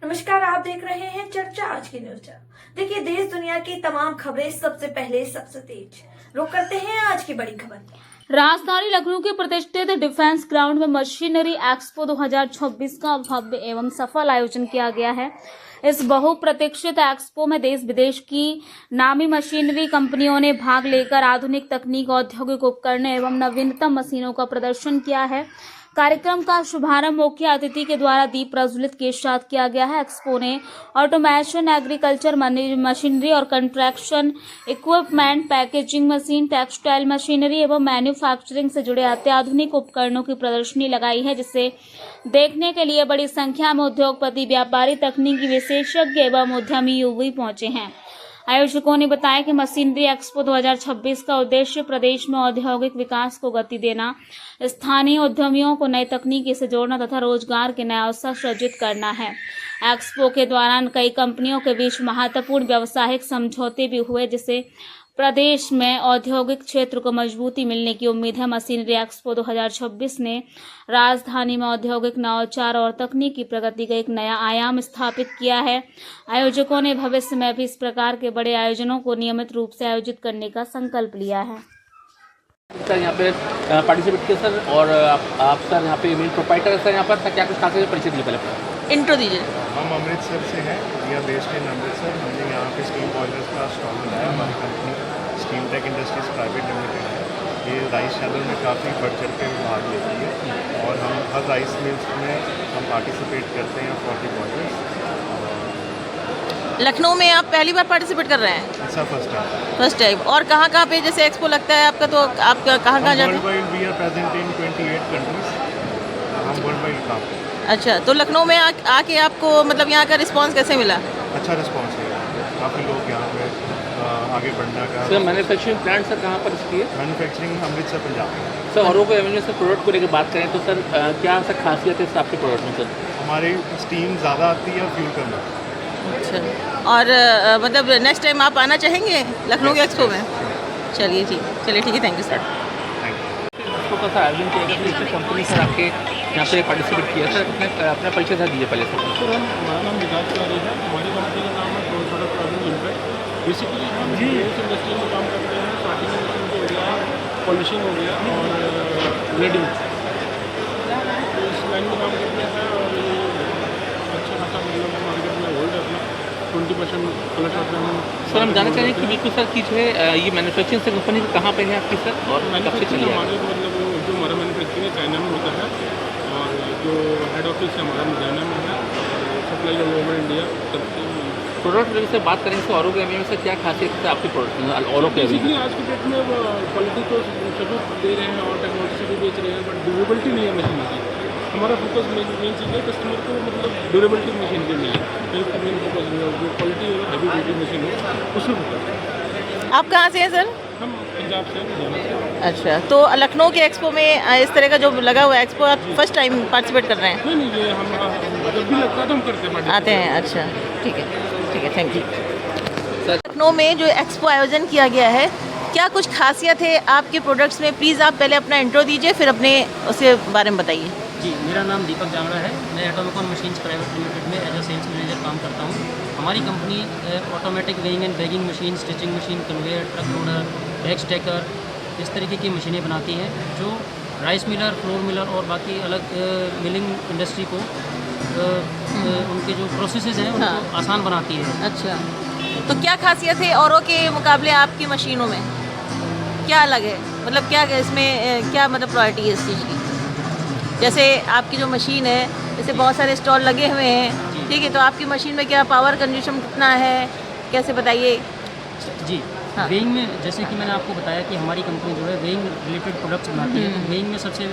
नमस्कार, आप देख रहे हैं चर्चा आज की न्यूज। देखिए, देश दुनिया की तमाम खबरें सबसे पहले सबसे तेज। रुक करते हैं आज की बड़ी खबर। राजधानी लखनऊ के प्रतिष्ठित डिफेंस ग्राउंड में मशीनरी एक्सपो 2026 का भव्य एवं सफल आयोजन किया गया है। इस बहुप्रतीक्षित एक्सपो में देश विदेश की नामी मशीनरी कंपनियों ने भाग लेकर आधुनिक तकनीक, औद्योगिक उपकरण एवं नवीनतम मशीनों का प्रदर्शन किया है। कार्यक्रम का शुभारंभ मुख्य अतिथि के द्वारा दीप प्रज्वलित के साथ किया गया है। एक्सपो ने ऑटोमेशन, एग्रीकल्चर मशीनरी और construction equipment, packaging machine, textile machinery एवं मैन्युफैक्चरिंग से जुड़े अत्याधुनिक उपकरणों की प्रदर्शनी लगाई है, जिसे देखने के लिए बड़ी संख्या में उद्योगपति, व्यापारी, तकनीकी विशेषज्ञ एवं उद्यमी युवा पहुंचे हैं। आयोजकों ने बताया कि मशीनरी एक्सपो 2026 का उद्देश्य प्रदेश में औद्योगिक विकास को गति देना, स्थानीय उद्यमियों को नई तकनीकी से जोड़ना तथा रोजगार के नए अवसर सृजित करना है। एक्सपो के दौरान कई कंपनियों के बीच महत्वपूर्ण व्यावसायिक समझौते भी हुए, जिससे प्रदेश में औद्योगिक क्षेत्र को मजबूती मिलने की उम्मीद है। मशीनरी एक्सपो 2026 ने राजधानी में औद्योगिक नवाचार और तकनीकी प्रगति का एक नया आयाम स्थापित किया है। आयोजकों ने भविष्य में भी इस प्रकार के बड़े आयोजनों को नियमित रूप से आयोजित करने का संकल्प लिया है। सर यहाँ पे पार्टिसिपेट किया सर, और आप सर यहाँ पे मेन प्रोप्राइटर सर यहाँ पर क्या कुछ खास परिचय दिए पहले इंट्रो दीजिए। हम अमृतसर से हैं, we are based in Amritsar. हमने यहाँ पे स्टीम बॉयलर्स का स्टॉल बनाया। हमारी company steam tech industries private limited है। ये राइस चैनल में काफ़ी बढ़ चढ़ के भाग लेती है और हम हर राइस मिल्स में हम पार्टिसिपेट करते हैं फॉर दी बॉयलर्स। लखनऊ में आप पहली बार पार्टिसिपेट कर रहे हैं? अच्छा, फर्स्ट टाइम। और कहाँ पे जैसे एक्सपो लगता है आपका, तो आप कहाँ जाते हैं? World wide we are present in 28 countries. हम वर्ल्ड वाइड काम करते हैं। अच्छा, तो लखनऊ में आके आपको मतलब यहाँ का रिस्पांस कैसे मिला? अच्छा रिस्पॉन्स है, काफ़ी लोग यहाँ पे आगे बढ़ने का। सर मैन्युफैक्चरिंग प्लांट सर कहाँ पर इसकी है? मैन्युफैक्चरिंग अमृतसर पंजाब में। सर औरों को एवेन्यू सर प्रोडक्ट को लेकर बात करें तो सर क्या सर खासियत है इस आपके प्रोडक्ट में? सर हमारी स्टीम ज़्यादा आती है फ्यूल कम। अच्छा, और मतलब नेक्स्ट टाइम आप आना चाहेंगे लखनऊ के एक्सपो में? चलिए ठीक है, थैंक यू सर। इसको कैसा आयोजन किया गया, किस कंपनी सर आपके यहाँ पे पार्टिसिपेट किया? सर अपना परिचय सर दीजिए पहले सर। हमारा नाम विकास तिवारी है। हमारी कंपनी का नाम है प्रोडक्ट प्राइवेट लिमिटेड। बेसिकली हम बेस इंडस्ट्री में काम करते हैं। स्टार्टिंग मशीन जो हो गया, पॉलिशिंग हो गया और ग्रेडिंग, तो इस लाइन में काम करते हैं। और ये अच्छा खासा मतलब मार्केट में होल्ड है अपना 20% प्लस होता है। सर हम जानना चाहेंगे कि बिल्कुल सर की जो है ये मैन्युफैक्चरिंग से कंपनी कहाँ पे है आपकी सर, और कब से चली है? हमारे मतलब जो हमारा मैन्युफैक्चरिंग है चाइना में होता है, और जो हेड ऑफिस है हमारा लुधियाना में है, और सप्लाई ऑल ओवर इंडिया करते हैं। प्रोडक्ट से बात करेंगे तो औरों के एवेन्यू से क्या खासियत है आपके प्रोडक्ट में? औरों के बेसिकली आज के डेट में क्वालिटी तो सभी दे रहे हैं और टेक्नोलॉजी से भी बेच रहे हैं, बट ड्यूरेबिलिटी नहीं है मशीन की। हमारा फोकस मेन चीज़ है कस्टमर को मतलब ड्यूरेबिलिटी मशीन के मिले, मेन फोकस जो क्वालिटी हो, हैवी ड्यूटी मशीन हो, उसमें फोकस। आप कहाँ से हैं सर? हम पंजाब से हैं। अच्छा, तो लखनऊ के एक्सपो में इस तरह का जो लगा हुआ है एक्सपो, आप फर्स्ट टाइम पार्टिसिपेट कर रहे हैं? नहीं, ये हम जब भी लगता है तो हम करते हैं। आते हैं। अच्छा, ठीक है, थैंक यू। लखनऊ में जो एक्सपो आयोजन किया गया है, क्या कुछ खासियत है आपके प्रोडक्ट्स में? प्लीज़ आप पहले अपना इंट्रो दीजिए, फिर अपने उसके बारे में बताइए। जी, मेरा नाम दीपक जांगड़ा है। मैं एटोमिकॉन मशीन्स प्राइवेट लिमिटेड में एज अ सेल्स मैनेजर काम करता हूँ। हमारी company automatic weighing and bagging machine, stitching machine, conveyor, truck loader, bag stacker, इस तरीके की मशीनें बनाती हैं जो राइस मिलर, फ्लोर मिलर और बाकी अलग मिलिंग इंडस्ट्री को उनके जो प्रोसेसेस हैं उनको आसान बनाती है। अच्छा, तो क्या खासियत है औरों के मुकाबले आपकी मशीनों में? क्या अलग है, मतलब क्या इसमें क्या मतलब प्रायोरिटी है इस चीज़ की? जैसे आपकी जो मशीन है, जैसे बहुत सारे स्टॉल लगे हुए हैं, ठीक है, तो आपकी मशीन में क्या पावर कंज्यूम कितना है, कैसे बताइए? जी, वेइंग में जैसे कि मैंने आपको बताया कि हमारी कंपनी जो है वेइंग रिलेटेड प्रोडक्ट्स बनाती है। तो वेइंग में सबसे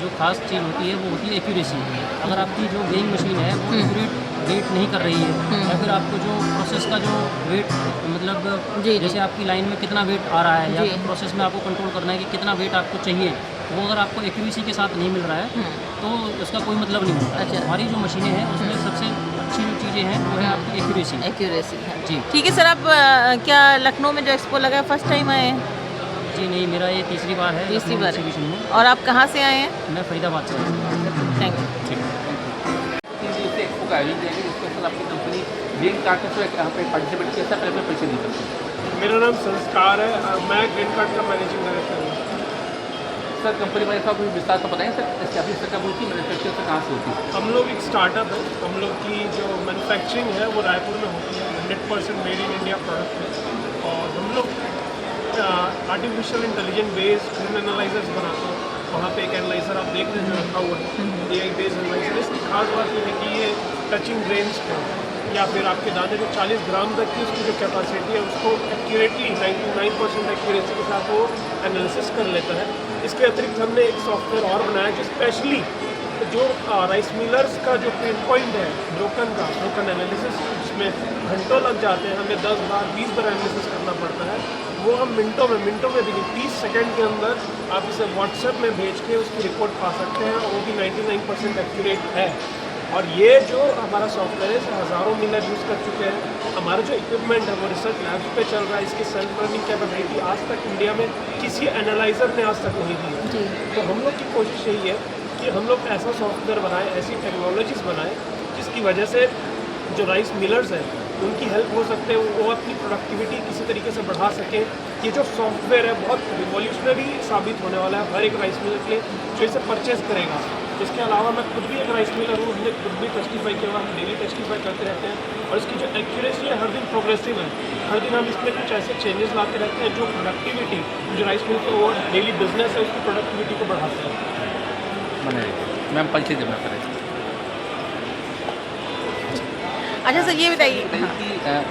जो खास चीज़ होती है वो होती है एक्यूरेसी। अगर आपकी जो वेइंग मशीन है वो एक्यूरेट वेट नहीं कर रही है, या फिर आपको जो प्रोसेस का जो वेट मतलब जैसे आपकी लाइन में कितना वेट आ रहा है, या फिर प्रोसेस में आपको कंट्रोल करना है कि कितना वेट आपको चाहिए, वो अगर आपको एक्यूरेसी के साथ नहीं मिल रहा है तो उसका कोई मतलब नहीं होता। अच्छा, हमारी जो मशीनें हैं उसमें सबसे अच्छी जो चीज़ें हैं वो है आपकी एक्यूरेसी है। जी, ठीक है सर। आप क्या लखनऊ में जो एक्सपो लगा है फर्स्ट टाइम आए हैं? जी नहीं, मेरा ये तीसरी बार है। तीसरी बार एग्जीबिशन में। और आप कहाँ से आए हैं? मैं फरीदाबाद से हूँ। Thank you. ठीक है। का आयोजन किया गया जिसके सर आपकी कंपनी ग्रीन कार्ड से यहाँ पे पार्टिसिपेट किया था, पहले पैसे नहीं करते। मेरा नाम संस्कार है, मैं ग्रीन कार्ड का मैनेजिंग डायरेक्टर हूँ। सर कंपनी वाले साहब कुछ विस्तार से बताएं सर, इसकी ऑफिस कब होती है, मैन्युफैक्चरिंग से कहाँ से होती है? हम लोग एक स्टार्टअप है, हम लोग की जो मैन्युफैक्चरिंग है वो रायपुर में होती है, 100% मेड इन इंडिया प्रोडक्ट है। और हम लोग artificial intelligent based green analysers बनाते हैं। वहाँ पे एक एनालाइजर आप देख रहे हैं जो रखा हुआ है, AI बेस्ड एनालाइजर। इसकी खास बात ये है कि ये टचिंग ग्रेन्स को या फिर आपके दाने को 40 ग्राम तक की उसकी जो कैपेसिटी है उसको एक्यूरेटली 99% एक्यूरेसी के साथ वो एनालिसिस कर लेता है। इसके अतिरिक्त हमने एक सॉफ्टवेयर और बनाया जो स्पेशली जो राइस मिलर्स का जो पेन पॉइंट है ब्रोकन एनालिसिस, जिसमें घंटों लग जाते हैं, हमें 10 बार 20 बार एनालिसिस करना पड़ता है, वो हम मिनटों में भी नहीं, 30 सेकंड के अंदर आप इसे व्हाट्सएप में भेज के उसकी रिपोर्ट पा सकते हैं और वो भी 99% एक्यूरेट है। और ये जो हमारा सॉफ्टवेयर है इसे हज़ारों मिलर यूज़ कर चुके हैं। हमारा जो इक्विपमेंट है वो रिसर्च लैब्स पे चल रहा है। इसकी सेल्फ लर्निंग कैपेबिलिटी आज तक इंडिया में किसी एनालाइजर ने आज तक नहीं दी है। तो हम लोग की कोशिश यही है कि हम लोग ऐसा सॉफ्टवेयर बनाएं, ऐसी टेक्नोलॉजीज़ बनाएं जिसकी वजह से जो राइस मिलर्स हैं उनकी हेल्प हो सकते हैं, वो अपनी प्रोडक्टिविटी किसी तरीके से बढ़ा सकें। ये जो सॉफ्टवेयर है बहुत रिवॉल्यूशनरी साबित होने वाला है हर एक राइस मिलर के लिए जो इसे परचेज़ करेगा। इसके अलावा मैं खुद भी एक राइस मिलर हूँ, हमने खुद भी टेस्टिफाई किया, हम डेली टेस्टिफाई करते रहते हैं। और इसकी जो एक्यूरेसी है हर दिन प्रोग्रेसिव है, हर दिन हम इसमें कुछ ऐसे चेंजेस लाते रहते हैं जो प्रोडक्टिविटी जो राइस मिल का वो डेली बिजनेस है उसकी प्रोडक्टिविटी को बढ़ाते हैं। मैम परिचय देना पड़ेगा। अच्छा सर ये बताइए कि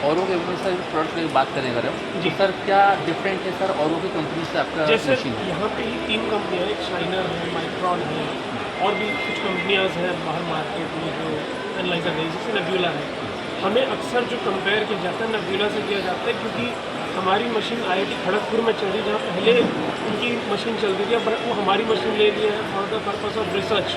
औरों के सर प्रोडक्ट की बात करें अगर हम, जी सर क्या डिफरेंट है सर औरों की कंपनी से आपका जैसे मशीन? यहाँ पे ही 3 कंपनियाँ हैं, एक शाइनर है, माइक्रॉन है और भी कुछ कंपनियाँ हैं बाहर मार्केट में जो एनालाइजर है, जैसे नेब्यूला है। हमें अक्सर जो कंपेयर किया जाता है नेब्यूला से किया जाता है क्योंकि हमारी मशीन IIT खड़गपुर में चल रही है, जहाँ पहले उनकी मशीन चलती थी, बट वो हमारी मशीन ले लिए हैं for the purpose of research.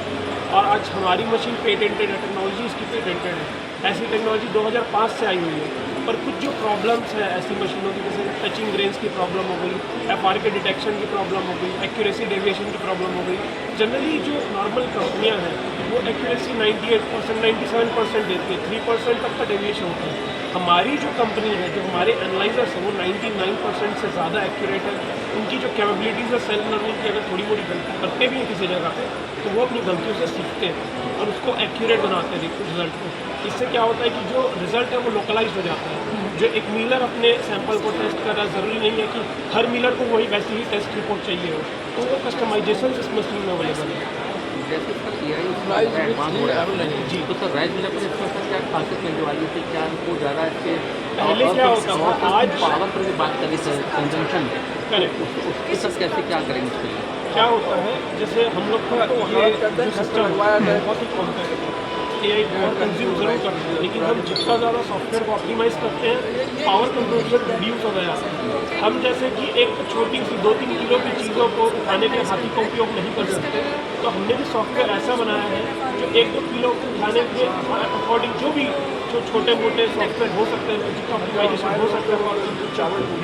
और आज हमारी मशीन पेटेंटेड है, टेक्नोलॉजी इसकी पेटेंटेड है। ऐसी टेक्नोलॉजी 2005 से आई हुई है, पर कुछ जो प्रॉब्लम्स है ऐसी मशीनों की, जैसे टचिंग ग्रेन्स की प्रॉब्लम हो गई, FR के डिटेक्शन की प्रॉब्लम हो गई, एक्यूरेसी डेविएशन की प्रॉब्लम हो गई। जनरली जो नॉर्मल कंपनियां हैं वो एक्यूरेसी 98%, 97% देती है, 3% तक का डेविएशन होता है। हमारी जो कंपनी है, जो हमारे एनालाइजर्स हैं वो 99% से ज़्यादा एक्यूरेट है। उनकी जो कैपेबिलिटीज़ है सेल्फ लर्निंग की, अगर थोड़ी मोड़ी गलती करते भी हैं किसी जगह पे तो वो अपनी गलतियों से सीखते हैं और उसको एक्यूरेट बनाते हैं रिजल्ट को। इससे क्या होता है कि जो रिज़ल्ट है वो लोकलाइज हो जाता है। जो एक मिलर अपने सैंपल को टेस्ट कर रहा है, ज़रूरी नहीं है कि हर मिलर को वही वैसी ही टेस्ट रिपोर्ट चाहिए हो, तो वो कस्टमाइजेशन इस मशीन में अवेलेबल है। जैसे सर AI एडवांस हो रहा है जी, तो सर राइस मिलर पर इसका सर क्या खासियत मिलने वाली है, क्या हमको ज़्यादा इसके पहले क्या होता था, आज पावर पर भी बात करें सर कंजम्पशन करेक्ट उसके सर कैसे क्या करेंगे इसके लिए? क्या होता है, जैसे हम लोग का ये जो सिस्टम है बहुत ही कॉम्पैक्ट है, AI बहुत कंज्यूम जरूर करते हैं, लेकिन हम जितना ज़्यादा सॉफ्टवेयर को ऑप्टिमाइज़ करते हैं पावर कंजम्पशन रिड्यूस हो गया है। हम जैसे कि एक छोटी सी 2-3 किलो की चीज़ों को उठाने के हाथी का उपयोग नहीं कर सकते, तो हमने भी सॉफ्टवेयर ऐसा बनाया है जो 1-2 किलो को उठाने के अकॉर्डिंग जो भी जो छोटे मोटे सॉफ्टवेयर हो सकते हैं जिसका ऑप्टिमाइजेशन हो सकता है और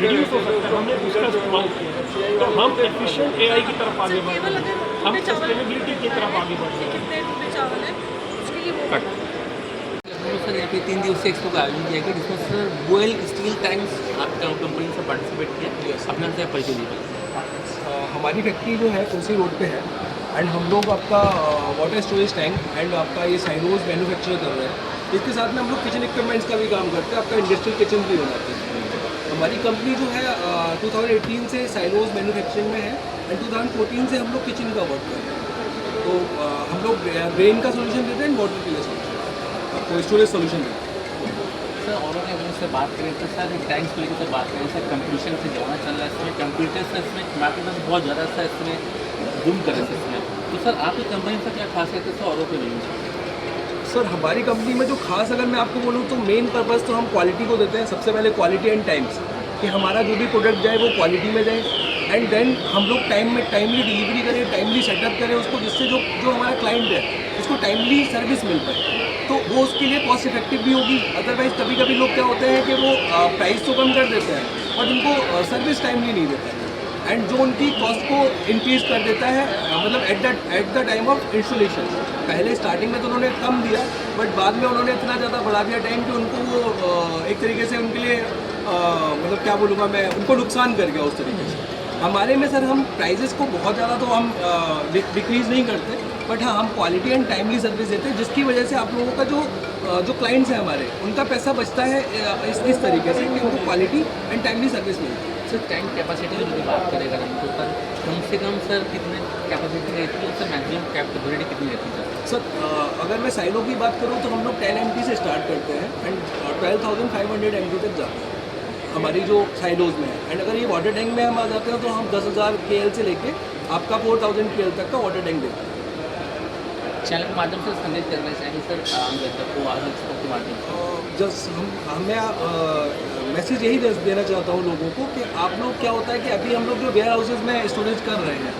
रिड्यूस हो सकता है, हमने उसका इस्तेमाल किया। तो हम एफिशिएंट AI की तरफ आगे बढ़ रहे हैं, हम सस्टेनेबिलिटी की तरफ आगे बढ़ रहे हैं। सर यहाँ पे 3 दिवसीय एक्सपो का आयोजन किया गया जिसमें सर गोयल स्टील टैंक्स आपकी कंपनी से पार्टिसिपेट किया, अपना से परिचय दीजिए। हमारी फैक्ट्री जो है तुलसी रोड पे है एंड हम लोग आपका वाटर स्टोरेज टैंक एंड आपका ये साइनोज मैन्युफैक्चर कर रहे हैं। इसके साथ में हम लोग किचन इक्विपमेंट्स का भी काम करते हैं, आपका इंडस्ट्रियल किचन भी बनाते हैं। हमारी कंपनी जो है 2018 से साइनोज मैन्युफैक्चरिंग में है एंड 2014 से हम लोग किचन का वर्क कर रहे हैं। तो हम लोग रेन का सोल्यूशन देते हैं, वाटर के लिए सोल्यूशन, आपको स्टोरेज सोल्यूशन देते हैं। सर औरों के अगर से बात करें तो सर टैंक्स को लेकर बात करें, सर कंपटीशन से जमाना चल रहा है, इसमें कंप्यूटर से इसमें मार्केट में बहुत ज़्यादा सा इसमें बूम कर रहे थे इसमें, तो सर आपकी कंपनी से क्या खासियत है सर औरों के नहीं? सर हमारी कंपनी में जो खास अगर मैं आपको बोलूँ तो मेन पर्पज़ तो हम क्वालिटी को देते हैं। सबसे पहले क्वालिटी एंड टाइम्स, कि हमारा जो भी प्रोडक्ट जाए वो क्वालिटी में जाए एंड देन हम लोग टाइमली डिलीवरी करें, टाइमली सेटअप करें उसको, जिससे जो हमारा क्लाइंट है उसको टाइमली सर्विस मिल पाए, तो वो उसके लिए कॉस्ट इफेक्टिव भी होगी। अदरवाइज़ कभी कभी लोग क्या होते हैं कि वो प्राइस तो कम कर देते हैं बट उनको सर्विस टाइमली नहीं देते हैं। एंड जो उनकी कॉस्ट को इंक्रीज कर देता है, मतलब at the time of installation. पहले स्टार्टिंग में तो उन्होंने कम दिया, बट बाद में उन्होंने इतना ज़्यादा बढ़ा दिया टाइम कि उनको वो एक तरीके से उनके लिए मतलब क्या बोलूँगा मैं, उनको नुकसान कर गया उस तरीके से। हमारे में सर हम प्राइजेस को बहुत ज़्यादा तो हम डिक्रीज़ नहीं करते, बट हाँ हम क्वालिटी एंड टाइमली सर्विस देते हैं, जिसकी वजह से आप लोगों का जो क्लाइंट्स हैं हमारे, उनका पैसा बचता है इस तरीके से कि उनको क्वालिटी एंड टाइमली सर्विस मिलती है। सर टैंक कैपेसिटी की बात करें अगर हमको सर, कम से कम सर कितने कैपेसिटी रहती है, सर मैक्सिमम कैपेसिटी कितनी रहती है सर? अगर मैं साइलो की बात करूँ तो हम लोग 10 MT से स्टार्ट करते हैं एंड 12,500 MT तक जाते हैं हमारी जो साइलोज में है। एंड अगर ये वाटर टैंक में हम आ जाते हैं तो हम 10,000 KL से लेके आपका 4,000 KL तक का वाटर टैंक देते हैं। चैनल के माध्यम से संदेश करना चाहिए सर आम जनता को, आज एक्सपो के माध्यम से? जस्ट मैं मैसेज यही देना चाहता हूँ लोगों को कि आप लोग, क्या होता है कि अभी हम लोग जो वेयर हाउसेज में स्टोरेज कर रहे हैं,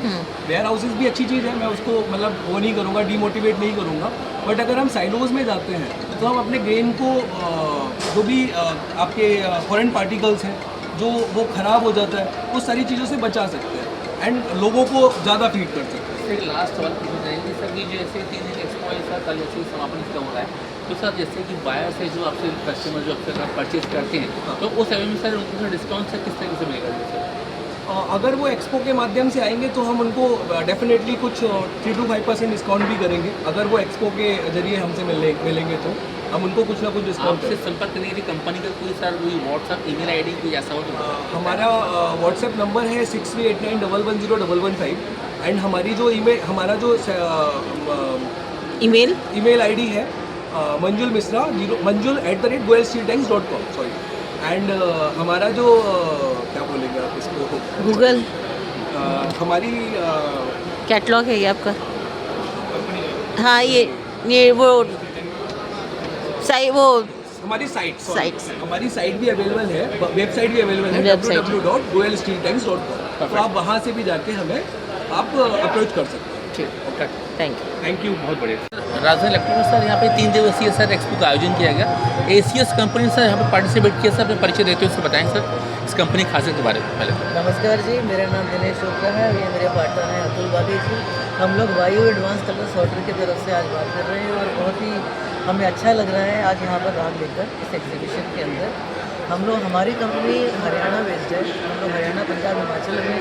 वेयर हाउसेज भी अच्छी चीज़ है, मैं उसको मतलब वो नहीं करूँगा, डीमोटिवेट नहीं करूँगा, बट अगर हम साइलोज में जाते हैं तो हम अपने ग्रेन को जो भी आपके फॉरेन पार्टिकल्स हैं जो वो ख़राब हो जाता है, उस सारी चीज़ों से बचा सकते हैं एंड लोगों को ज़्यादा फीड कर सकते हैं। फिर लास्ट सवाल पूछना चाहेंगे सर कि जैसे 3 दिन एक्सपो ऐसा कल जैसे समापन इसका हो रहा है, तो सर जैसे कि बायर से जो आपसे कस्टमर जो आपसे परचेज करते हैं, तो उस समय में सर उनको डिस्काउंट सर किस तरीके से मिलेगा सर? अगर वो एक्सपो के माध्यम से आएंगे तो हम उनको डेफिनेटली कुछ 3 to 5% डिस्काउंट भी करेंगे। अगर वो एक्सपो के जरिए हमसे मिलेंगे तो हम उनको कुछ ना कुछ डिस्काउंट आपसे संपर्क करने के लिए कंपनी का कोई सर कोई व्हाट्सअप ईमेल आईडी कोई ऐसा हो तो? हमारा व्हाट्सएप नंबर है 6389110115 एंड हमारी जो हमारा जो ईमेल आईडी है मंजुल मिश्रा manjul@goelsteeltanks.com सॉरी। एंड हमारा जो क्या बोलेंगे आप इसको, गूगल हमारी कैटलॉग है ये आपका? हाँ, ये वो हमारी साइट Sites. हमारी साइट भी अवेलेबल है, वेबसाइट भी अवेलेबल है Website. www.goelsteeltanks.com। तो आप वहाँ से भी जाके हमें आप अप्रोच कर सकते हैं। ठीक okay thank you. Thank you, बहुत बढ़िया। राजधानी लखनऊ में सर यहाँ पे 3 दिवसीय सर एक्सपो का आयोजन किया गया। एसीएस कंपनी ने सर यहाँ पे पार्टिसिपेट किया सर, अपने परिचय देते हुए बताएं सर इस कंपनी की खासियत के बारे में पहले। नमस्कार जी, मेरा नाम दिनेश चोपड़ा है और ये मेरे पार्टनर हैं अतुल बागी जी। हम लोग वायु एडवांस कलर सॉर्टर की तरफ से आज बात कर रहे हैं और बहुत ही हमें अच्छा लग रहा है आज यहाँ पर भाग लेकर इस एग्जीबिशन के अंदर। हम लोग, हमारी कंपनी हरियाणा बेस्ड है, हम लोग हरियाणा, पंजाब, हिमाचल में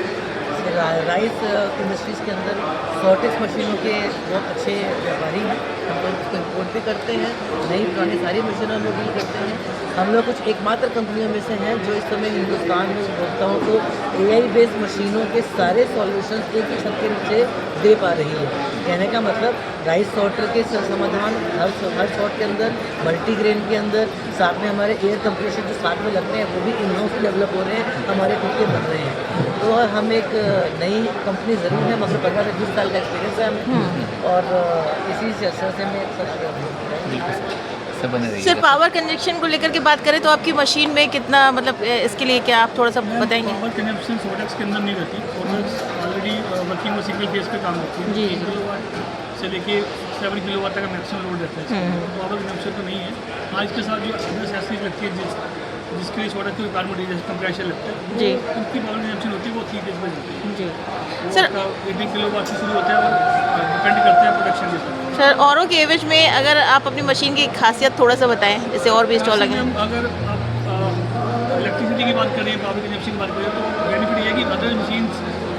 राइस इंडस्ट्रीज़ के अंदर सॉर्टेज मशीनों के बहुत अच्छे व्यापारी हैं। हम लोग उसको इम्पोर्ट भी करते हैं, नई पुरानी सारी मशीनों हम लोग डील करते हैं। हम लोग कुछ एकमात्र कंपनियों में से हैं जो इस समय हिंदुस्तान में उपभोक्ताओं को AI बेस्ड मशीनों के सारे सॉल्यूशंस एक ही छत के नीचे दे पा रही है। कहने का मतलब राइस सॉर्टर के समाधान हर सॉर्ट के अंदर, मल्टीग्रेन के अंदर, साथ में हमारे एयर कंप्रेशर जो साथ में लगते हैं वो भी इन हाउस डेवलप हो रहे हैं, हमारे खुद के बन रहे हैं। तो हम एक नई कंपनी ज़रूर है, मगर 15 से 20 साल का एक्सपीरियंस है हमें और इसी चर्चा से मैं सर पावर कंजक्शन को लेकर के बात करें तो आपकी मशीन में कितना, मतलब इसके लिए क्या आप थोड़ा सा बताएंगे? पावर कंजप्शन सोडेक्स के अंदर नहीं रहती, सोडेक्स ऑलरेडी वर्किंग में सिंगल फेज पे काम करती है। जी। 3 किलोवाट से लेके 7 किलोवाट तक का मैक्सिमम लोड रहता है। पावर कंजप्शन तो नहीं है। आज के साथ जो अदर एक्सेसरीज लगती है जिसके लिए सोडेक्स की रिक्वायरमेंट है, जैसे कंप्रेशर लगता है, जी, उनकी पावर कंजप्शन होती है वो 3 फेज पे रहती है। जी सर 18 किलोवाट से शुरू होता है और डिपेंड करता है प्रोडक्शन के ऊपर। सर औरों के एवज में अगर आप अपनी मशीन की खासियत थोड़ा सा बताएं, जैसे और भी स्टॉल लगे हैं। अगर आप इलेक्ट्रिसिटी की बात करें, पावर कंजप्शन की बात करें, तो बेनिफिट ये है कि अदर मशीन्स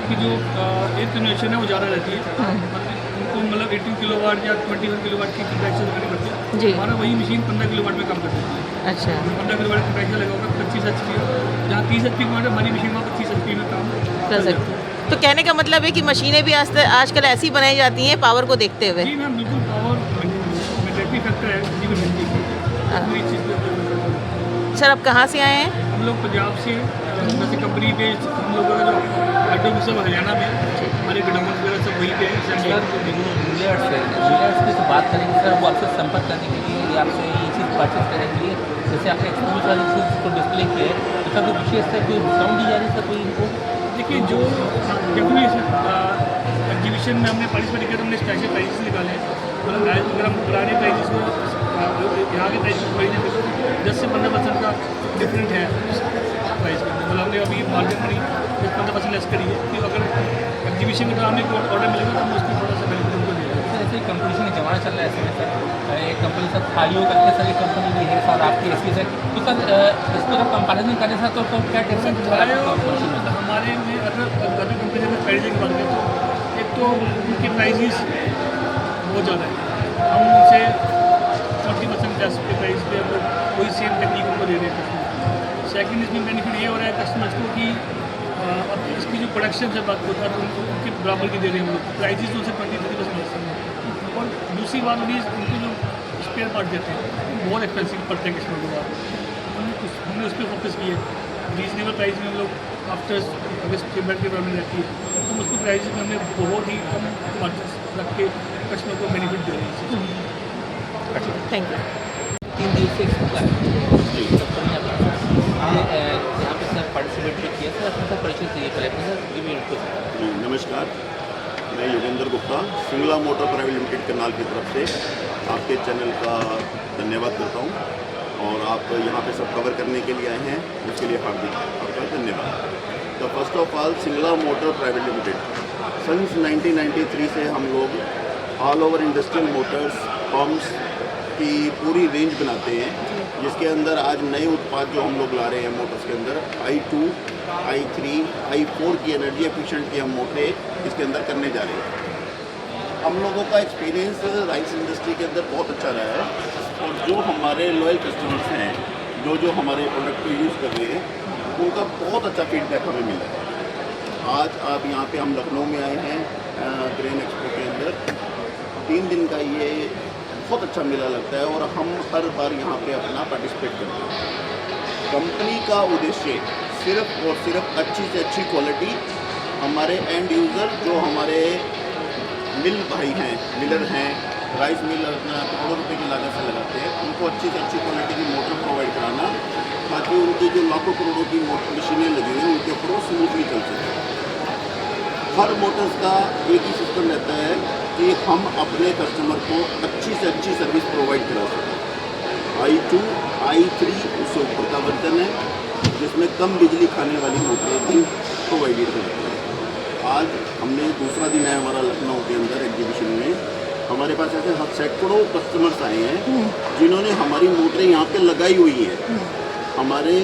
की जो एयर कंजप्शन है वो ज़्यादा रहती है। उनको मतलब 18 किलोवाट या 21 किलोवाट की कंप्रेशर लगानी पड़ती है। जी। हमारा वही मशीन 15 किलोवाट में काम करती है। अच्छा, 15 किलोवाट कंप्रेशर लगा होगा 25 HP, जहाँ 30 HP की हमारी मशीन वहाँ 25 HP में काम कर सकते हैं। तो कहने का मतलब है कि मशीनें भी आजकल ऐसी बनाई जाती हैं पावर को देखते हुए। जी मैम, बिल्कुल पावर मैग्नेटिक फैक्टर है किसी भी बिजली की, पूरी चीज़ पे। सर आप कहाँ से आए हैं? हम लोग पंजाब से, जैसे कंपनी पे हम लोगों का जो हेड सब हरियाणा में, हमारे गोडाउन वगैरह सब वहीं पे सर जूलियर्स की तो बात करेंगे सर, वो आपसे संपर्क करने के लिए या आपसे ये चीज़ परचेज करने के लिए, जैसे आपने एक्सपोज वाली चीज़ को डिस्प्ले किया है, तो सर कोई विशेष सर कोई डिस्काउंट दी जा रही है सर कोई इनको? देखिए, जो डेफिनेट एग्जीबिशन में हमने पार्टिसिपेट किया तो हमने स्पेशल प्राइजेस निकाले हैं। मतलब अगर हम पुराने प्राइजेस को यहाँ के प्राइस को खरीदने में 10 से 15% का डिफरेंट है प्राइस में। मतलब हमने अभी मार्केट मनी 10-15% लेस करी है कि अगर एग्जीबिशन में हमें कोई ऑर्डर मिलेगा तो हम उसको थोड़ा सा बेनिफिट उनको देंगे। सर ऐसे कंपटीशन का जमाना चल रहा है ऐसे में सर एक कंपनी सर थालियों करके सर एक कंपनी भी है सर आपकी इसकी सर तो सर इसको जब कंपेरिजन करें सर तो क्या डिफरेंस कंपटीशन में सर हमारे में अदर कंपनी में प्राइसिंग की बात करें तो एक तो उनके प्राइजेस बहुत ज़्यादा है, हम उनसे 40% लेस के प्राइस पे हम लोग वही सेम टेक्निक उनको दे रहे हैं। सेकंड इसमें बेनिफिट ये हो रहा है कस्टमर्स को कि अब इसकी जो प्रोडक्शन से बात होता है तो उनके बराबर की दे रहे हैं हम लोग, प्राइजेस उनसे 20-30% लेस हैं। और दूसरी बात होगी उनको जो स्पेयर पार्ट देते हैं वो बहुत एक्सपेंसिव पड़ते हैं कस्टमर को बाद, हमने उस पर फोकस किया है। रीजनेबल प्राइस में हम लोग आफ्टर अगर पेमेंट की प्रॉब्लम रहती है तो उसको प्राइस में हमने बहुत ही कम मार्जिन रख के कस्टमर को बेनिफिट दे रहे हैं। Thank you. 3 दिवसीय होता है आपने यहाँ पे सर पार्टिसिपेट भी किया सर अपना सर परिचय चाहिए पहले अपने सर ये भी इनको नमस्कार, मैं Yogendra Gupta Singla motor private limited Karnal की तरफ से आपके चैनल का धन्यवाद करता हूँ और आप यहाँ पे सब कवर करने के लिए आए हैं, उसके लिए हार्दिक आपका धन्यवाद। तो first of all Singla motor private limited sons 1993 से हम लोग all over industrial motors pumps की पूरी रेंज बनाते हैं, जिसके अंदर आज नए उत्पाद जो हम लोग ला रहे हैं मोटर्स के अंदर i2, i3, i4 की एनर्जी एफिशिएंट की हम मोटरें इसके अंदर करने जा रहे हैं। हम लोगों का एक्सपीरियंस राइस इंडस्ट्री के अंदर बहुत अच्छा रहा है और जो हमारे लॉयल कस्टमर्स हैं जो हमारे प्रोडक्ट को यूज़ कर रहे हैं उनका बहुत अच्छा फीडबैक हमें मिला है। आज आप यहाँ पे हम लखनऊ में आए हैं ग्रेन एक्सपो के अंदर 3 दिन का ये बहुत अच्छा मेला लगता है और हम हर बार यहाँ पे अपना पार्टिसिपेट करते हैं। कंपनी का उद्देश्य सिर्फ और सिर्फ अच्छी से अच्छी क्वालिटी हमारे एंड यूज़र जो हमारे मिल भाई हैं, मिलर हैं, राइस मिल करोड़ों रुपए की लागत से लगाते हैं, उनको अच्छी से अच्छी क्वालिटी की मोटर प्रोवाइड कराना ताकि उनकी जो लाखों करोड़ों की मोटर मशीनें लगी हुई हैं उनके ऊपर वो स्मूथली चल सके। हर मोटर्स का एक ही सिस्टम रहता है कि हम अपने कस्टमर को अच्छी से अच्छी सर्विस प्रोवाइड करा सकें। i2, i3 उससे ऊपर का वर्जन है जिसमें कम बिजली खाने वाली मोटरें भी प्रोवाइडेड करते हैं। आज हमने दूसरा दिन है हमारा लखनऊ के अंदर एग्जीबिशन में, हमारे पास ऐसे सैकड़ों कस्टमर्स आए हैं जिन्होंने हमारी मोटरें यहाँ पे लगाई हुई हैं। हमारे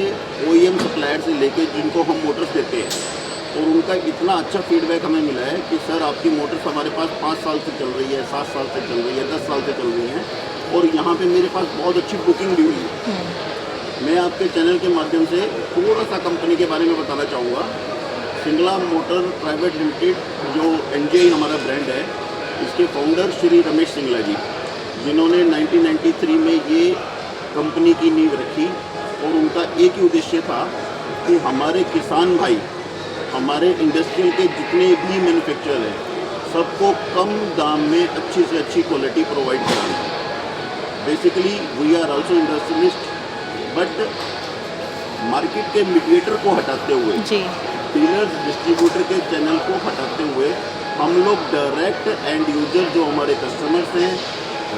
OEM सप्लायर से लेके जिनको हम मोटर्स देते हैं और उनका इतना अच्छा फीडबैक हमें मिला है कि सर आपकी मोटर्स हमारे पास 5 साल से चल रही है, 7 साल से चल रही है, 10 साल से चल रही हैं और यहाँ पे मेरे पास बहुत अच्छी बुकिंग भी हुई है। मैं आपके चैनल के माध्यम से थोड़ा सा कंपनी के बारे में बताना चाहूँगा। सिंगला मोटर प्राइवेट लिमिटेड जो NJ हमारा ब्रांड है, इसके फाउंडर श्री रमेश सिंगला जी, जिन्होंने 1993 में ये कंपनी की नींव रखी और उनका एक ही उद्देश्य था कि हमारे किसान भाई, हमारे इंडस्ट्रियल के जितने भी मैन्युफैक्चरर हैं सबको कम दाम में अच्छी से अच्छी क्वालिटी प्रोवाइड कराना। Basically we are also industrialist, but market के मीडिएटर को हटाते हुए, डीलर्स डिस्ट्रीब्यूटर के चैनल को हटाते हुए हम लोग डायरेक्ट एंड यूजर जो हमारे कस्टमर्स हैं,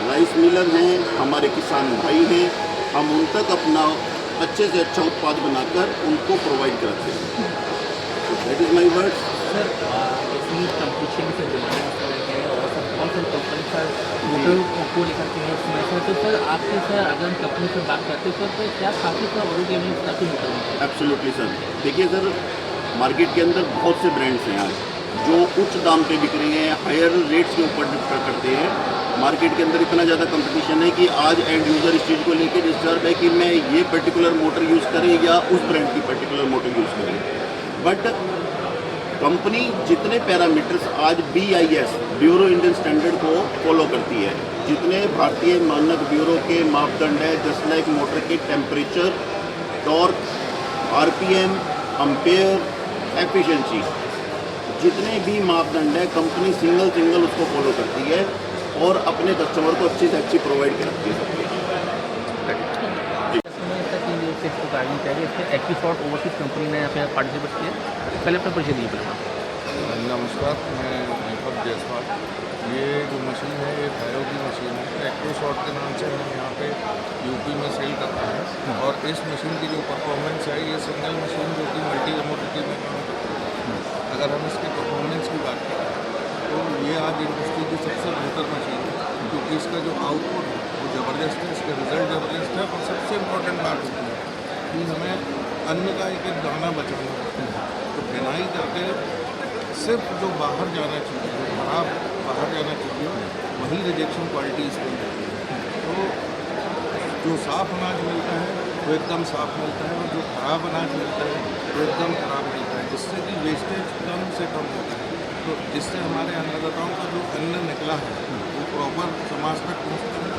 राइस मिलर हैं, हमारे किसान भाई हैं, हम उन तक अपना अच्छे से अच्छा उत्पाद बनाकर उनको प्रोवाइड कराते हैं। That is my word. Sir इसी कंपटीशन से जमाना चल रहा है और सर कौन सी कंपनी सर मोटर को लेकर के है इसमें सर, तो सर आपके सर अगर कंपनी से बात करते हैं तो क्या काफ़ी सर और के काफ़ी मोटर है? एब्सोल्युटली सर, देखिए सर मार्केट के अंदर बहुत से ब्रांड्स हैं आज जो उच्च दाम पे बिक रहे हैं, हायर रेट्स के ऊपर डिफर करते हैं। मार्केट के अंदर इतना ज़्यादा कंपटीशन है कि आज एंड यूज़र इस चीज़ को लेकर डिस्टर्ब है कि मैं ये पर्टिकुलर मोटर यूज़ करें या उस ब्रांड की पर्टिकुलर मोटर यूज़ करें। बट कंपनी जितने पैरामीटर्स आज BIS ब्यूरो इंडियन स्टैंडर्ड को फॉलो करती है, जितने भारतीय मानक ब्यूरो के मापदंड है, जस्ट लाइक मोटर के temperature, torque, RPM, ampere, efficiency, जितने भी मापदंड है कंपनी सिंगल उसको फॉलो करती है और अपने कस्टमर को अच्छी से अच्छी प्रोवाइड करती है। एक्टिसॉर्ट ओवरसीज कंपनी ने यहाँ पे पार्टिसिपेट किया, पहले अपना परिचय दिए। नमस्कार, मैं दीपक जायसवाल। ये जो मशीन है ये फायरों की मशीन है, एक्ट्रोशॉट के नाम से हम यहाँ पे यूपी में सेल करते हैं। और इस मशीन की जो परफॉर्मेंस है ये सिंगल मशीन जो कि मल्टी कमोडिटी में काम करती है। अगर हम इसके परफॉर्मेंस की बात करें तो ये आज इंडस्ट्री की सबसे बेहतर मशीन है, क्योंकि इसका जो आउटपुट है वो ज़बरदस्त है, इसके रिजल्ट ज़बरदस्त है। और सबसे इम्पोर्टेंट बात होती है कि हमें अन्न का एक एक दाना बचाना होता है। तो बिनाई करके सिर्फ जो बाहर जाना चाहिए, जो खराब बाहर जाना चाहिए, वही रिजेक्शन क्वालिटी इसमें मिलती है। तो जो साफ़ अनाज मिलता है वो एकदम साफ़ मिलता है, और जो खराब अनाज मिलता है वो एकदम खराब मिलता है, जिससे कि वेस्टेज कम से कम होता है। तो जिससे हमारे अन्नदाताओं का जो अन्न निकला है वो प्रॉपर समाज तक पहुँचता है,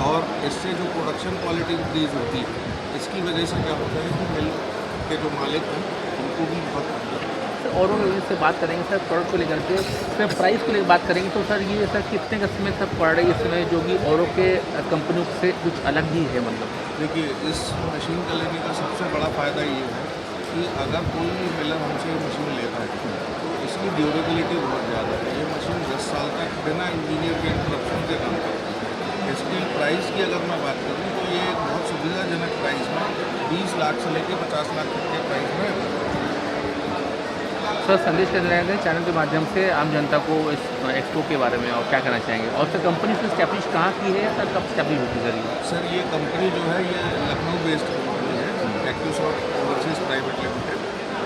और इससे जो प्रोडक्शन क्वालिटी इंक्रीज़ होती है। इसकी वजह से क्या होता है कि मिल के जो मालिक हैं उनको भी बहुत और से बात करेंगे सर प्रोडक्ट को लेकर के, सर प्राइस को लेकर बात करेंगे तो सर ये सर कितने का इसमें सर पड़ रही है इसमें, जो कि औरों के कंपनियों से कुछ अलग ही है? मतलब देखिए, इस मशीन का लेने का सबसे बड़ा फ़ायदा ये है कि अगर कोई भी मिलर हमसे मशीन लेता है तो इसकी ड्यूरेबिलिटी बहुत ज़्यादा है। ये मशीन 10 साल तक बिना इंजीनियर के इंटरप्शन के काम करती है। इसके प्राइस की अगर मैं बात करूँ तो ये एक बहुत सुविधाजनक प्राइस में 20 लाख से लेकर 50 लाख तक के प्राइस में। सर संदेश देना चाहेंगे चैनल के माध्यम से आम जनता को इस एक्सपो के बारे में, और क्या कहना चाहेंगे? और सर कंपनी से स्टैब्लिश कहाँ की है सर, कब स्टैब्लिश होती है? सर ये कंपनी जो है ये लखनऊ बेस्ड कंपनी है, एक्ट्रोशॉट ओवरसीज प्राइवेट लिमिटेड,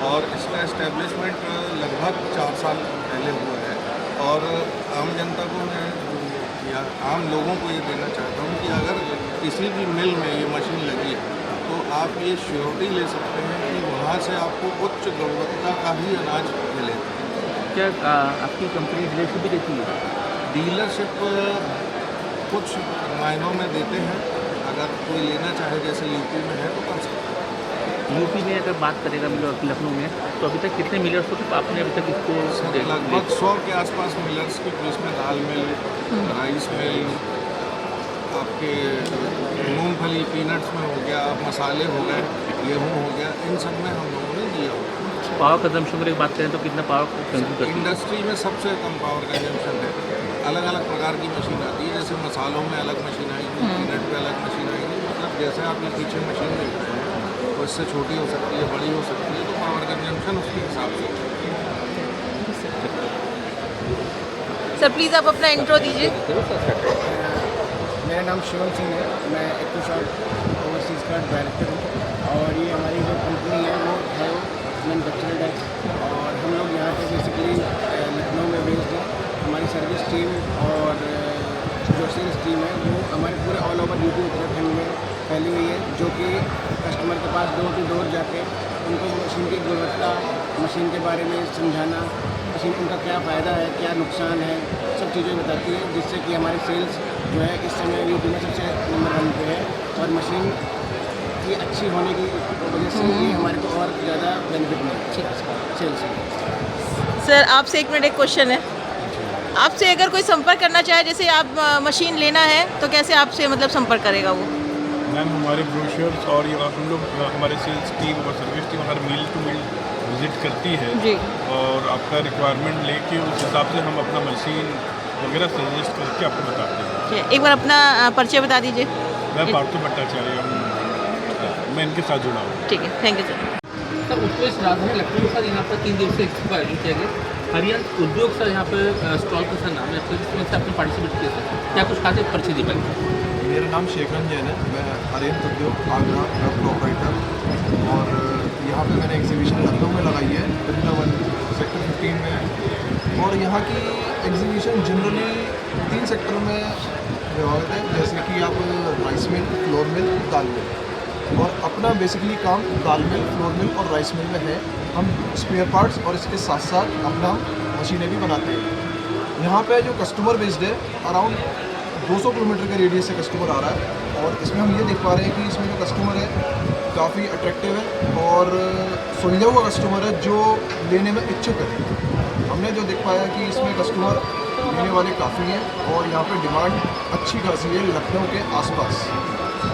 और इसका इस्टेब्लिशमेंट लगभग 4 साल पहले हुआ है। और आम जनता को मैं या आम लोगों को ये देना चाहता हूँ कि अगर किसी भी मिल में ये मशीन लगी है तो आप ये श्योरिटी ले सकते हैं कि वहाँ से आपको उच्च गुणवत्ता का ही अनाज मिलेगा। क्या आपकी कंपनी डीलरशिप भी देती है? डीलरशिप कुछ मायनों में देते हैं, अगर कोई लेना चाहे जैसे यूपी में है तो कर सकते हैं। यूपी में अगर बात करेगा लखनऊ में, तो अभी तक कितने मिलर्स को आपने अभी तक इसको? लगभग 100 के आसपास मिलर्स की, जिसमें दाल मिल, राइस मिल, आपके मूंगफली पीनट्स में हो गया, मसाले हो गए, गेहूँ हो गया, इन सब में हम लोगों ने दिया हुआ। पावर कंजम्पशन की बात करें तो कितना पावर कंज्यूम करती है? इंडस्ट्री में सबसे कम पावर कंजम्पशन है। अलग अलग प्रकार की मशीन आती है, जैसे मसालों में अलग मशीन आएगी, पीनट पे अलग मशीन आएगी। मतलब जैसे आप ये पीछे मशीन देख रहे हैं वो इससे छोटी हो सकती है, बड़ी हो सकती है, तो पावर कंजम्पशन उसके हिसाब से। सर प्लीज़ आप अपना इंट्रो दीजिए। मेरा नाम शिवम सिंह है, मैं एक्ट्रोशॉट ओवरसीज़ का डायरेक्टर हूँ, और ये हमारी जो कंपनी है वो है मैनुफैक्चरर है, और हम लोग यहाँ पे बेसिकली लखनऊ में बेस्ड हैं। हमारी सर्विस टीम और जो सेल्स टीम है वो हमारे पूरे ऑल ओवर यूपी उत्तराखंड में फैली हुई है, जो कि कस्टमर के पास डोर टू डोर जाके उनको मशीन की गुणवत्ता, मशीन के बारे में समझाना, मशीन उनका क्या फ़ायदा है, क्या नुकसान है, सब चीज़ें बताती है, जिससे कि हमारी सेल्स जो है इस समय यूपी में सबसे नंबर 1 पे है। और मशीन की अच्छी होने की वजह से ये हमारे को और ज़्यादा बेनिफिट मिलता है सेल्स में। सर आपसे 1 मिनट एक क्वेश्चन है। आपसे अगर कोई संपर्क करना चाहे, जैसे आप मशीन लेना है तो कैसे आपसे मतलब संपर्क करेगा वो? मैम हमारे ब्रोशर्स और ये हम लोग हमारे सेल्स टीम और सर्विस टीम हर मील टू मील विज़िट करती है जी। और आपका रिक्वायरमेंट लेके उस हिसाब से हम अपना मशीन वगैरह सजेस्ट करके आपको बताते हैं। एक बार अपना परिचय बता दीजिए। मैं पार्थो भट्टाचार्य हूँ, मैं इनके साथ जुड़ा हूँ। ठीक है, थैंक यू सर। सर उत्कृष्ट राजधानी लखनऊ सर यहाँ पर 3 दिवसीय एक्सपो का आयोजन किया गया। हरियाणा उद्योग सर यहाँ पर स्टॉल का सर नाम है, तो इसमें से आपने पार्टिसिपेट किया सर, क्या कुछ खाते परिचय दी पाएंगे? मेरा नाम शेखरन जैन है, मैं आर्यन उद्योग आगरा ड्रग ऑपरेटर, और यहाँ पे मैंने एग्जीबिशन लखनऊ में लगाई है, वृंदावन सेक्टर 15 में। और यहाँ की एग्जीबिशन जनरली 3 सेक्टर में विभाजित है, जैसे कि आप राइस मिल, फ्लोर मिल, दाल मिल। और अपना बेसिकली काम दाल मिल, फ्लोर मिल और राइस मिल में है। हम स्पेयर पार्ट्स और इसके साथ साथ अपना मशीनें भी बनाते हैं। यहाँ पे जो कस्टमर बेस्ड है, अराउंड 200 किलोमीटर के रेडियस से कस्टमर आ रहा है, और इसमें हम ये देख पा रहे हैं कि इसमें जो कस्टमर है काफ़ी अट्रैक्टिव है और सुलझा हुआ कस्टमर है जो लेने में इच्छुक है। हमने जो देख पाया कि इसमें कस्टमर लेने वाले काफ़ी हैं और यहाँ पे डिमांड अच्छी खासी है लखनऊ के आसपास।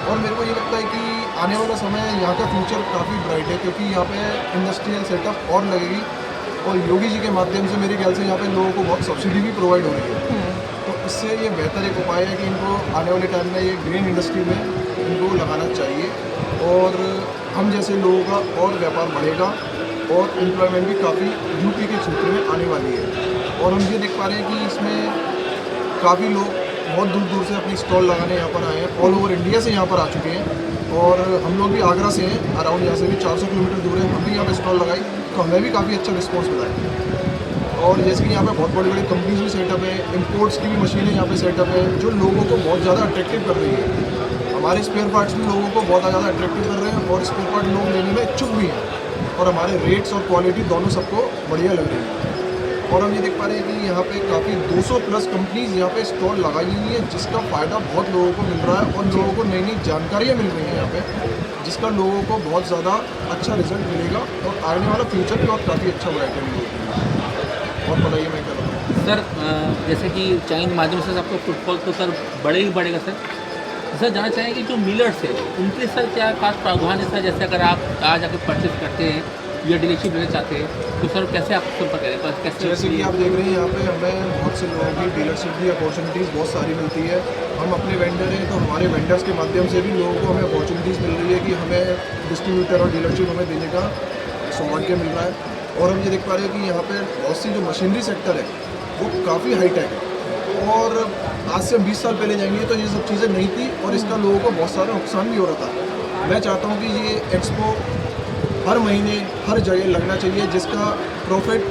और मेरे को ये लगता है कि आने वाला समय यहाँ का फ्यूचर काफ़ी ब्राइट है, क्योंकि यहाँ पे इंडस्ट्रियल सेटअप और लगेगी और योगी जी के माध्यम से मेरे ख्याल से यहाँ पे लोगों को बहुत सब्सिडी भी प्रोवाइड हो रही है। तो इससे ये बेहतर एक उपाय है कि इनको आने वाले टाइम में ये ग्रीन इंडस्ट्री में इनको लगाना चाहिए और हम जैसे लोगों का और व्यापार बढ़ेगा और एम्प्लॉयमेंट भी काफ़ी यूपी के क्षेत्र में आने वाली है। और हम ये देख पा रहे हैं कि इसमें काफ़ी लोग बहुत दूर दूर से अपनी स्टॉल लगाने यहाँ पर आए हैं, ऑल ओवर इंडिया से यहाँ पर आ चुके हैं और हम लोग भी आगरा से हैं, अराउंड यहाँ से भी 400 किलोमीटर दूर है, हम भी यहाँ पर स्टॉल लगाई तो हमें भी काफ़ी अच्छा रिस्पॉन्स मिला है। और जैसे कि यहाँ पे बहुत बड़ी बड़ी कंपनीज भी सेटअप है, इम्पोर्ट्स की भी मशीनें यहाँ पे सेटअप है जो लोगों को बहुत ज़्यादा अट्रैक्टिव कर रही है। हमारे स्पेयर पार्ट्स भी लोगों को बहुत ज़्यादा अट्रैक्टिव कर रहे हैं और स्पेयर पार्ट लोग लेने में इच्छुक भी हैं और हमारे रेट्स और क्वालिटी दोनों सबको बढ़िया लग रही है। और हम ये देख पा रहे हैं कि यहाँ पे काफ़ी 200 प्लस कंपनीज यहाँ पे स्टॉल लगाई हुई है जिसका फ़ायदा बहुत लोगों को मिल रहा है और लोगों को नई नई जानकारियाँ मिल रही हैं यहाँ पे, जिसका लोगों को बहुत ज़्यादा अच्छा रिजल्ट मिलेगा और आने वाला फ्यूचर भी और काफ़ी अच्छा ब्राइटन होगा। और बताइए मैं कर रहा हूँ सर, जैसे कि चाइनीज माध्यम से आपका फुटफॉल तो सर बढ़े ही बढ़ेगा सर। सर जानना चाहेंगे कि जो मिलर्स है उनके सर क्या खास प्रावधान है सर, जैसे अगर आप आज आकर परचेज करते हैं या डीलरशिप लेना चाहते हैं तो सर कैसे आप संपर्क करें? कैसे? जैसे कि आप देख रहे हैं यहाँ पे हमें बहुत से लोगों की डीलरशिप की अपॉर्चुनिटीज़ बहुत सारी मिलती है। हम अपने वेंडर हैं तो हमारे वेंडर्स के माध्यम से भी लोगों को हमें अपॉर्चुनिटीज़ मिल रही है कि हमें डिस्ट्रीब्यूटर और डीलरशिप हमें देने का सौभाग्य के मिल रहा है। और हम ये देख पा रहे हैं कि यहाँ पर बहुत सी जो मशीनरी सेक्टर है वो काफ़ी हाईटेक है और आज से 20 साल पहले जाएंगे तो ये सब चीज़ें नहीं थी और इसका लोगों को बहुत सारा नुकसान भी हो रहा था। मैं चाहता हूँ कि ये एक्सपो हर महीने हर जगह लगना चाहिए जिसका प्रॉफिट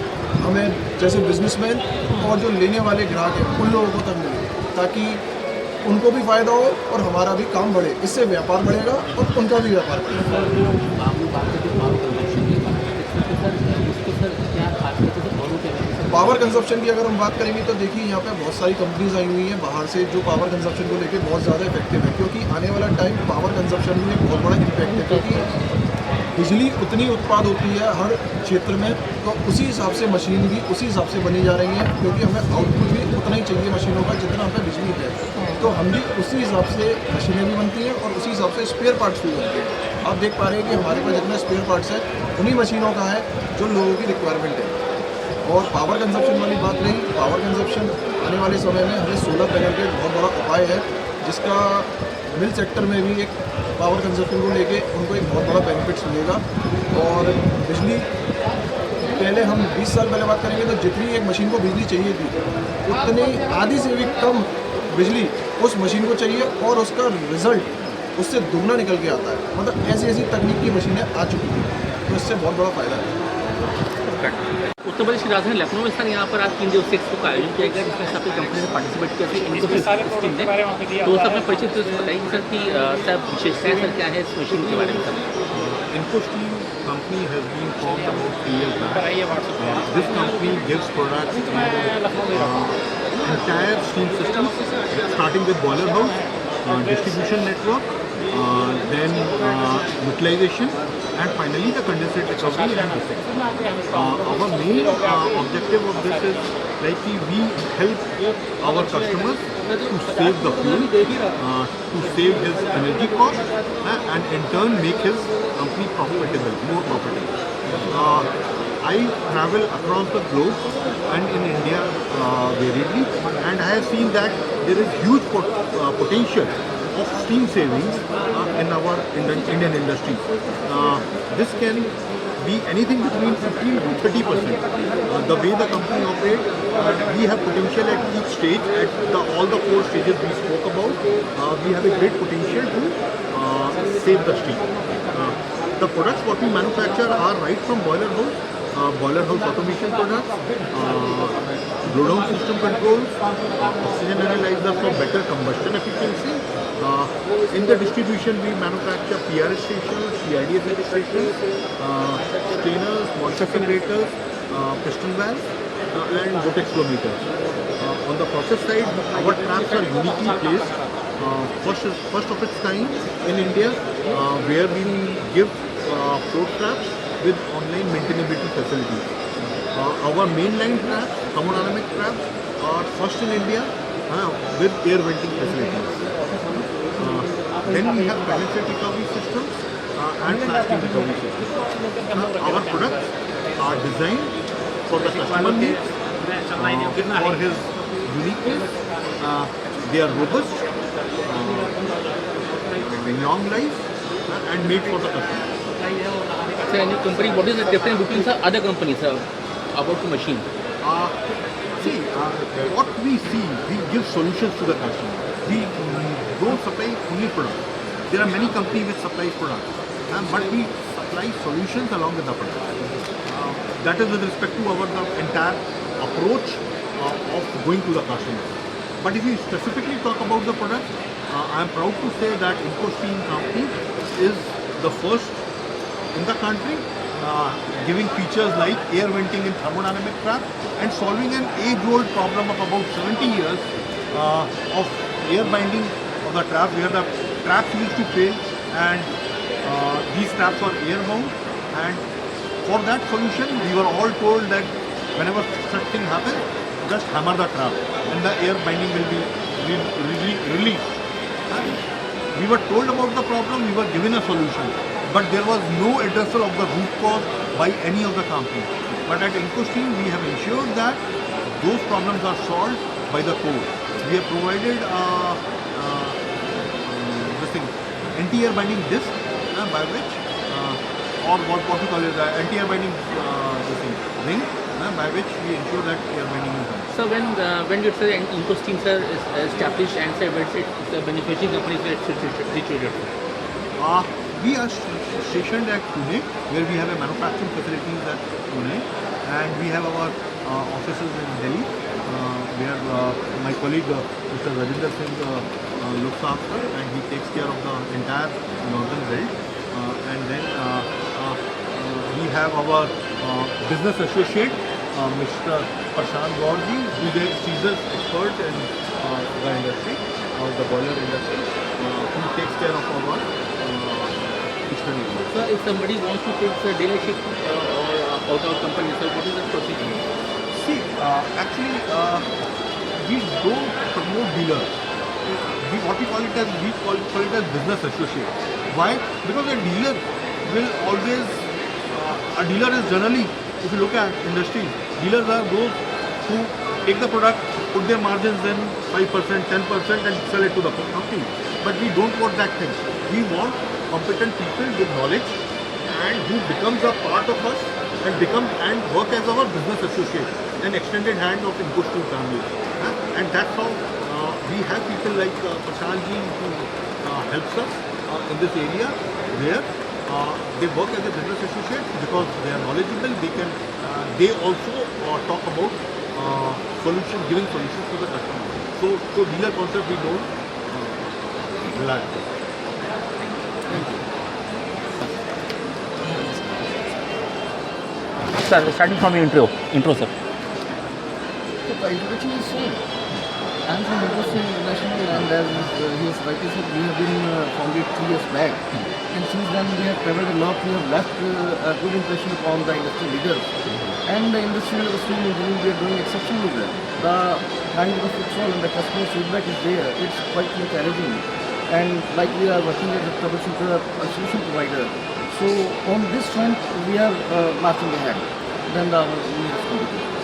हमें जैसे बिजनेसमैन और जो लेने वाले ग्राहक हैं उन लोगों को तक मिले ताकि उनको भी फ़ायदा हो और हमारा भी काम बढ़े, इससे व्यापार बढ़ेगा और उनका भी व्यापार बढ़ेगा। पावर कंजप्शन की अगर हम बात करेंगे तो देखिए यहाँ पे बहुत सारी कंपनीज आई हुई हैं बाहर से जो पावर कंजप्शन को लेके बहुत ज़्यादा इफेक्टिव है क्योंकि आने वाला टाइम पावर कंजप्शन में बहुत बड़ा इम्पैक्ट है क्योंकि बिजली उतनी उत्पाद होती है हर क्षेत्र में तो उसी हिसाब से मशीन भी उसी हिसाब से बनी जा रही हैं क्योंकि हमें आउटपुट भी उतना ही चाहिए मशीनों का जितना हमें बिजली है तो हम भी उसी हिसाब से मशीनें भी बनती हैं और उसी हिसाब से स्पेयर पार्ट्स भी बनते हैं। आप देख पा रहे हैं कि हमारे पास जितने स्पेयर पार्ट्स हैं उन्हीं मशीनों का है जो लोगों की रिक्वायरमेंट है। और पावर कंजप्शन वाली बात रही, पावर कंजप्शन आने वाले समय में हमें सोलर पैनल के बहुत बड़ा उपाय है जिसका मिल सेक्टर में भी एक पावर कंजप्शन को लेके उनको एक बहुत बड़ा बेनिफिट्स मिलेगा। और बिजली पहले हम 20 साल पहले बात करेंगे तो जितनी एक मशीन को बिजली चाहिए थी उतनी आधी से भी कम बिजली उस मशीन को चाहिए और उसका रिजल्ट उससे दुगना निकल के आता है। मतलब ऐसी ऐसी तकनीक की मशीनें आ चुकी थी तो इससे बहुत बड़ा फ़ायदा है। उत्तर प्रदेश की राजधानी लखनऊ में सर यहाँ पर आज 3 दिवसीय एक्सपो का आयोजन किया गया जिसमें सभी कंपनी ने पार्टिसिपेट किया था इनको स्कीम ने तो सब में परिचित बताइए सर कि सर विशेषताएं सर क्या है इस मशीन के बारे में sir? InfoSteam company has been formed about 3 years back. This company gives products in entire steam systems, starting with boiler house, distribution network, then utilization, and finally the condensate recovery and recycling. Our main objective of this is like we help our customers to save the fuel, to save his energy cost, and in turn make his company profitable, more profitable. I travel across the globe and in India variedly, and I have seen that there is huge potential of steam savings in our Indian industry. This can be anything between 15 to 30%. The way the company operates, we have potential at each stage, at all the 4 stages we spoke about. We have a great potential to save the steam. The products what we manufacture are right from boiler house automation products, blowdown system controls, oxygen analyzer for better combustion efficiency. In the distribution we manufacture PRS stations, PIDS stations, strainers, moisture separators, piston valves and vortex flow meters. On the process side, our traps are uniquely placed, first of its kind in India, where we give float traps with online maintainability facilities. Our mainline traps, thermodynamic traps, are first in India with air venting facilities. Then we have condensate recovery systems and plastic recovery systems. Our products are designed for the customer needs, for his uniqueness. They are robust, long life, and made for the customer. So in your company, what is the difference between the other companies about the machine? See, what we see, we give solutions to the customer. We don't supply only products. There are many companies which supply products, but we supply solutions along with the product. That is with respect to our the entire approach of going to the customer. But if we specifically talk about the product, I am proud to say that IncoSteam company is the first in the country giving features like air venting in thermodynamic trap and solving an age-old problem of about 70 years of air binding of the trap, where the traps used to fail and these traps are air bound. And for that solution, we were all told that whenever such thing happens, just hammer the trap and the air binding will be released. We were told about the problem, we were given a solution, but there was no addressal of the root cause by any of the companies. But at IncoSteam, we have ensured that those problems are solved by the code. We have provided this thing, anti-air binding disc, by which, or what we call it, anti-air binding ring, by which we ensure that air binding is done. So when you say IncoSteam sir is established and say it's a beneficial company, it's situated. We are stationed at Pune, where we have a manufacturing facilities at Pune, and we have our offices in Delhi, where my colleague Mr. Rajinder Singh looks after, and he takes care of the entire northern belt. And then we have our business associate, Mr. Prashant Gaurji, who is a seasoned expert in the industry, or the boiler industry, who takes care of our external. So if somebody wants to take the dealership or out of company, so what is the procedure? See, actually, we don't promote dealers. What we call it as, business associate. Why? Because a dealer will always, a dealer is generally, if you look at industry, dealers are those who take the product, put their margins in 5%, 10% and sell it to the company. But we don't want that thing. We want competent people with knowledge and who becomes a part of us and work as our business associate, an extended hand of IncoSteam family. And that's how we have people like Prashantji who helps us in this area, where they work as a business associate because they are knowledgeable. They also talk about giving solutions to the customer. So dealer concept we don't rely on. Thank you. Sir, starting from your intro sir. The introduction is same. I am from IncoSteam International, and as he has rightly said, we have been founded 3 years back. And since then we have traveled a lot. We have left a good impression upon the industry leaders. And in this field of steam engineering, we are doing exceptionally well. The kind of footfall and the customer feedback is there. It's quite encouraging. And like we are working as a troubleshooter, a solution provider. So on this front, we are marching ahead than our nearest competitor.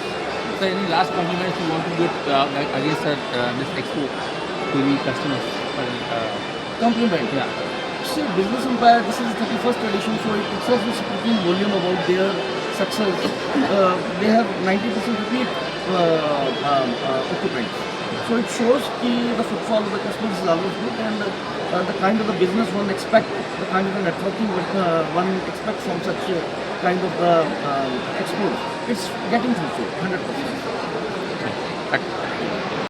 So any last compliments you want to give against this expo to the customers? Compliment. Yeah. See, Business Empire, this is the 31st edition, so it itself is speaking volume about their success. They have 90% repeat occupants. So it shows the footfall of the customers is always good, and the kind of the business one expect, the kind of the networking one expects from such kind of expos, it's getting fulfilled, 100%.